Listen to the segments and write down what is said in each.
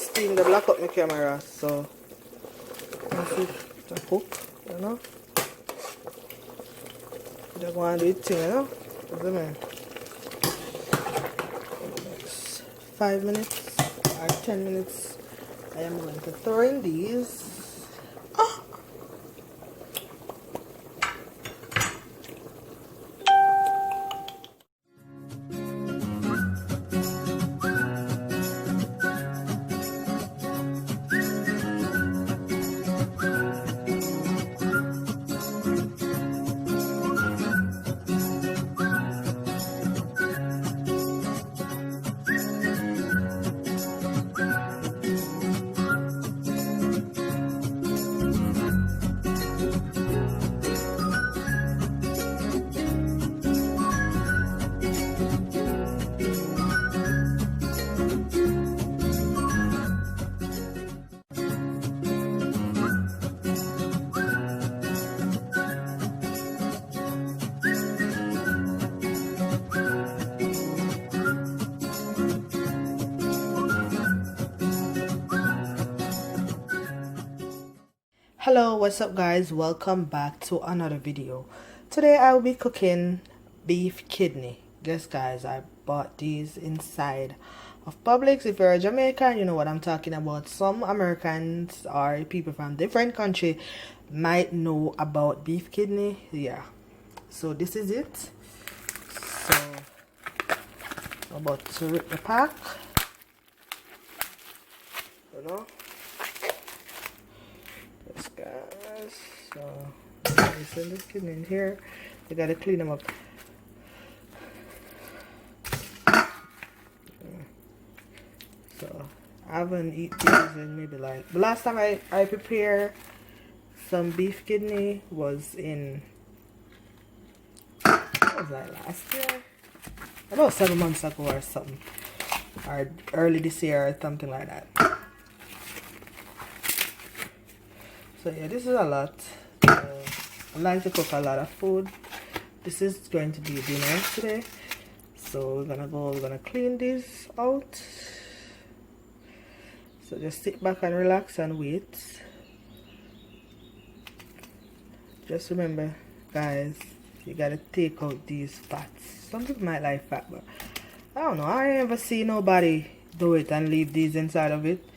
steam the black up my camera, so let's see if it cook, you know. Just want to do it thing, you know. What's the man? Next 5 minutes or 10 minutes, I am going to throw in these. Hello, what's up guys? Welcome back to another video. Today I will be cooking beef kidney. Yes guys, I bought these inside of Publix. If you're a Jamaican, you know what I'm talking about. Some Americans or people from different country might know about beef kidney. Yeah, so this is it. So I'm about to rip the pack, you know. Yes guys, so you send this kidney in here. You gotta clean them up. So I haven't eaten these in maybe like the last time I prepared some beef kidney was in, what was that, last year? About 7 months ago or something, or early this year or something like that. So yeah, this is a lot. I like to cook a lot of food. This is going to be dinner today. So we're gonna clean this out. So just sit back and relax and wait. Just remember guys, you gotta take out these fats. Some people might like fat, but I don't know. I never see nobody do it and leave these inside of it.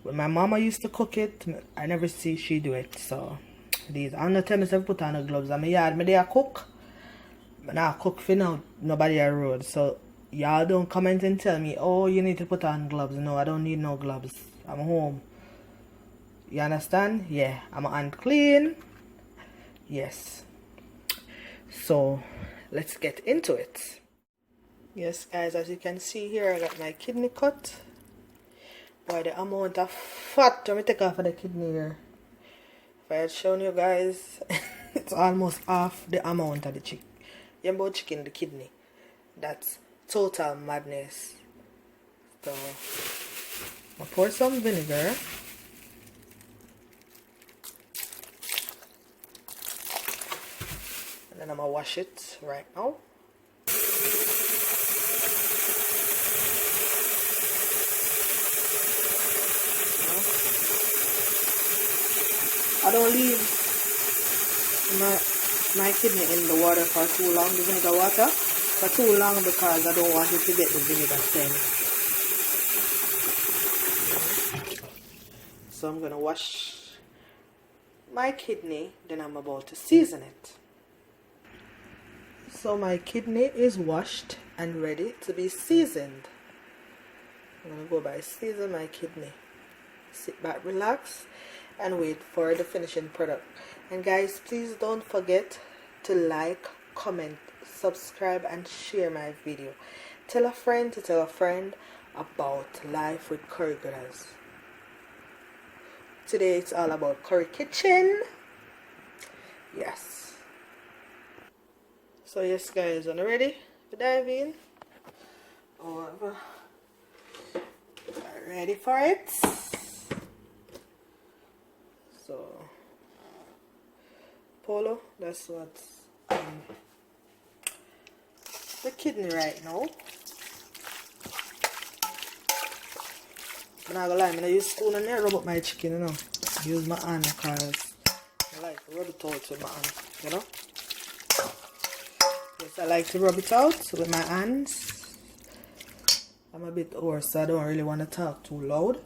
When my mama used to cook it, I never see she do it. So these, I'm not telling myself put on the gloves. I'm yard, me there cook. But now cook for now, nobody on road. So y'all don't comment and tell me, oh, you need to put on gloves. No, I don't need no gloves. I'm home. You understand? Yeah, I'm unclean. Yes. So let's get into it. Yes guys, as you can see here, I got my kidney cut. Boy, the amount of fat, let me take off of the kidney here. If I had shown you guys, it's almost half the amount of the chicken. Jumbo chicken, the kidney. That's total madness. So, I'll pour some vinegar. And then I'm going to wash it right now. I don't leave my kidney in the water for too long, the vinegar water, for too long, because I don't want it to get the vinegar stain. So I'm going to wash my kidney, then I'm about to season it. So my kidney is washed and ready to be seasoned. I'm going to go by season my kidney. Sit back, relax, and wait for the finishing product. And guys, please don't forget to like, comment, subscribe, and share my video. Tell a friend to tell a friend about life with curry girls. Today it's all about curry kitchen. Yes. So yes guys, are you ready to dive in? Or ready for it? So Polo, that's what's the kidney right now. I'm not gonna lie, I'm gonna use spoon and rub up my chicken, you know. Use my hand because I like to rub it out with my hand, you know. Yes, I like to rub it out with my hands. I'm a bit hoarse, so I don't really want to talk too loud.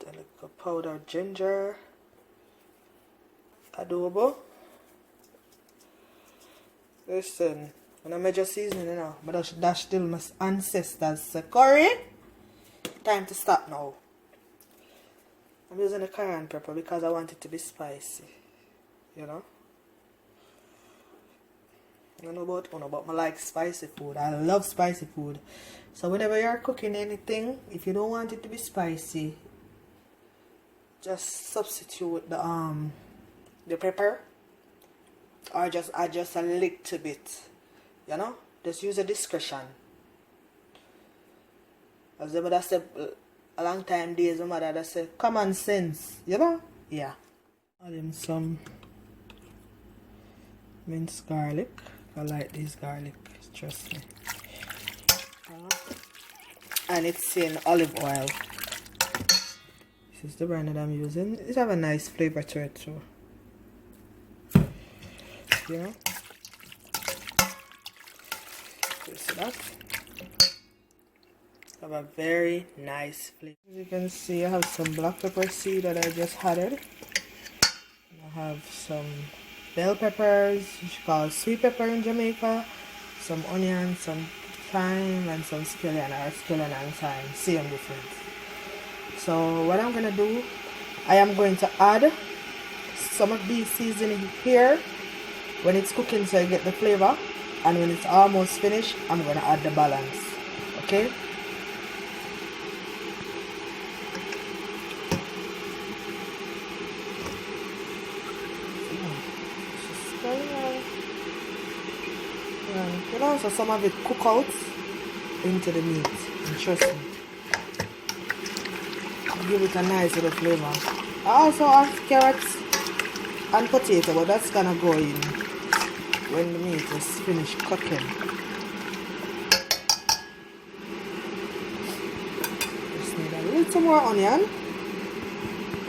Then a powdered ginger, adobo. Listen, when I measure seasoning, you know, but that's still my ancestors' curry. Time to stop now. I'm using the cayenne pepper because I want it to be spicy, you know. I don't know about you, but I like spicy food. I love spicy food. So whenever you're cooking anything, if you don't want it to be spicy, just substitute the pepper, or just add just a little bit, you know. Just use a discretion. As the mother said a long time days, the mother that said common sense, you know. Yeah. Add in some minced garlic. I like this garlic, trust me. And it's in olive oil. This is the brand that I'm using. It have a nice flavor to it too. You know? You see that? Have a very nice flavor. As you can see, I have some black pepper seed that I just added. I have some bell peppers, which is called sweet pepper in Jamaica, some onions, some thyme, and some scallion or scallion and thyme, same difference. So what I'm gonna do, I am going to add some of these seasoning here when it's cooking so you get the flavor, and when it's almost finished, I'm gonna add the balance. Okay? You know, so some of it cook out into the meat. And trust me, give it a nice little flavor. I also have carrots and potato, but that's gonna go in when the meat is finished cooking. Just need a little more onion.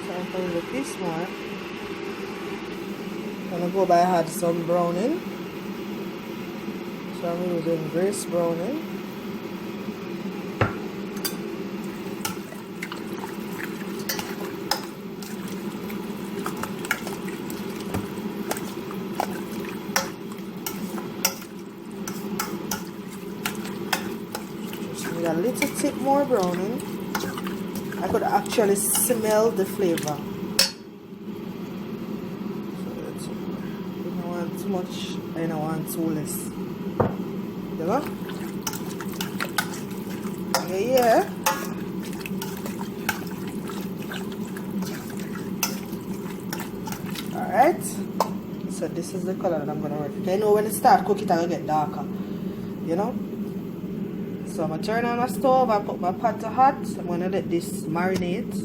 So I'm putting a piece more. I'm gonna go by add some browning. So I'm using Grace browning. Just need a little tip more browning. I could actually smell the flavor. So I don't want too much, I don't want too less. You know? Yeah. Alright. So this is the color that I'm gonna work with. I know when it start cooking, it'll get darker. You know? So I'm gonna turn on my stove and put my pot to hot. I'm gonna let this marinate.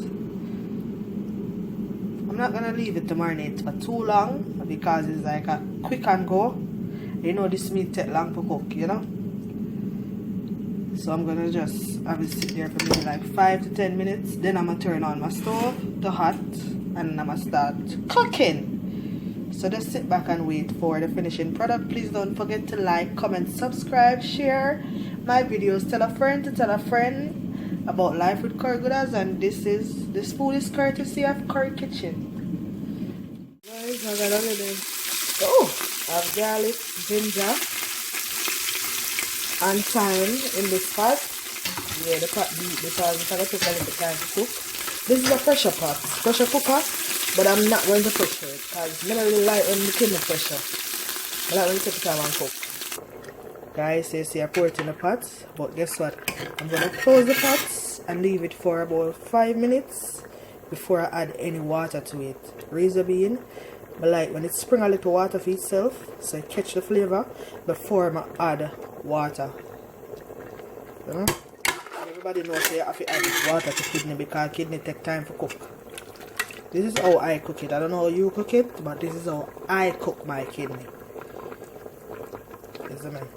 I'm not gonna leave it to marinate for too long because it's like a quick and go. You know this meat take long to cook, you know. So I'm gonna just have it sit there for maybe like 5 to 10 minutes. Then I'm gonna turn on my stove to hot and I'm gonna start cooking. So just sit back and wait for the finishing product. Please don't forget to like, comment, subscribe, share my videos. Tell a friend to tell a friend about life with Curry Gooders, and this food is courtesy of Curry Kitchen. Guys, I got all of this. Oh! I have garlic, ginger, and thyme in this pot. Yeah, the pot beat because it's going to take a little time to cook. This is a pressure pot, pressure cooker, but I'm not going to pressure it because I don't really like when you kill the pressure. I'm not going to take the time and cook. Guys, you see I pour it in the pot, but guess what? I'm going to close the pot and leave it for about 5 minutes before I add any water to it. Reason being, I like when it spring a little water for itself, so I catch the flavor before I add water. You know? Everybody knows you have to add water to kidney because kidney take time to cook. This is how I cook it. I don't know how you cook it, but this is how I cook my kidney. Yes, man.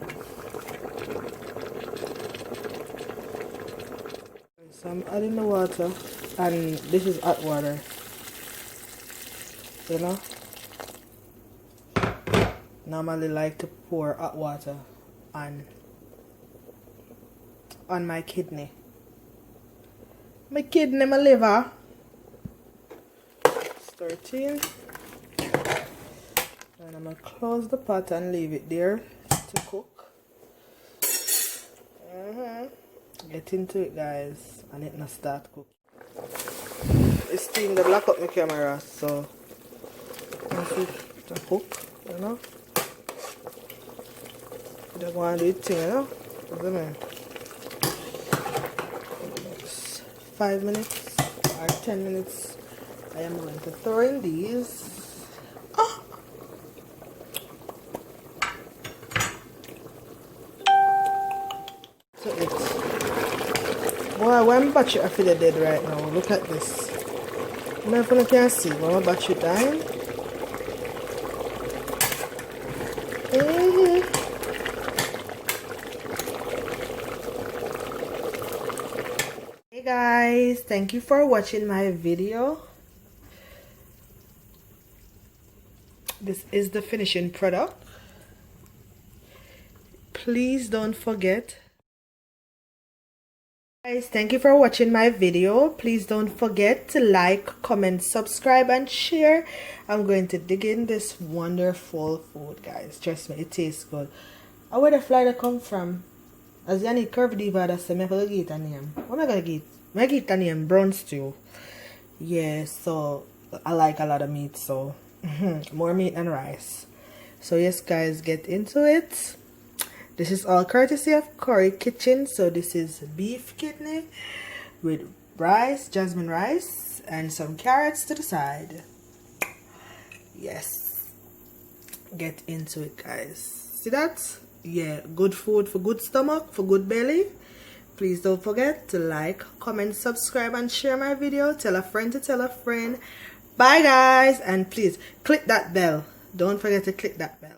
So I'm adding the water, and this is hot water, you know. Normally like to pour hot water on my kidney. My kidney, my liver. 13. And I'm gonna close the pot and leave it there to cook. Get into it, guys, and it not start cook. It's steam the black up my camera, so once it to cook, you know. You don't want to do it thing, you know. What's the man? Next 5 minutes or 10 minutes, I am going to throw in these. Boy, when battery I feel dead right now. Look at this. I don't know if you can see, but my battery dying. Hey guys, thank you for watching my video. This is the finishing product. Please don't forget. Guys, thank you for watching my video. Please don't forget to like, comment, subscribe, and share. I'm going to dig in this wonderful food, guys. Trust me, it tastes good. Where the fly that come from? As you need curved diva, that's I'm gonna get a name. What am I gonna get? I get a name brown stew. Yeah, so I like a lot of meat, so more meat and rice. So yes, guys, get into it. This is all courtesy of Curry Kitchen. So this is beef kidney with rice, jasmine rice, and some carrots to the side. Yes, get into it, guys. See that? Yeah, good food for good stomach, for good belly. Please don't forget to like, comment, subscribe, and share my video. Tell a friend to tell a friend. Bye, guys, and please click that bell. Don't forget to click that bell.